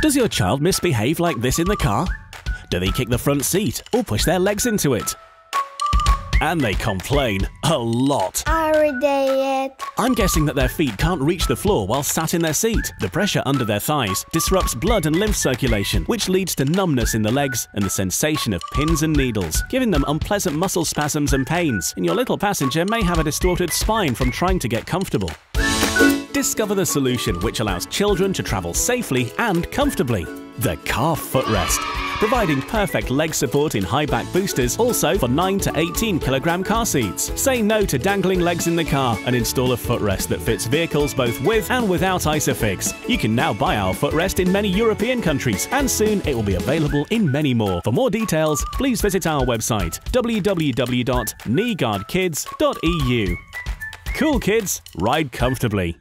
Does your child misbehave like this in the car? Do they kick the front seat or push their legs into it? And they complain a lot. I'm guessing that their feet can't reach the floor while sat in their seat. The pressure under their thighs disrupts blood and lymph circulation, which leads to numbness in the legs and the sensation of pins and needles, giving them unpleasant muscle spasms and pains. And your little passenger may have a distorted spine from trying to get comfortable. Discover the solution which allows children to travel safely and comfortably. The car footrest, providing perfect leg support in high back boosters, also for 9 to 18 kilogram car seats. Say no to dangling legs in the car and install a footrest that fits vehicles both with and without ISOFIX. You can now buy our footrest in many European countries, and soon it will be available in many more. For more details, please visit our website www.KneeGuardKids.eu. Cool kids, ride comfortably.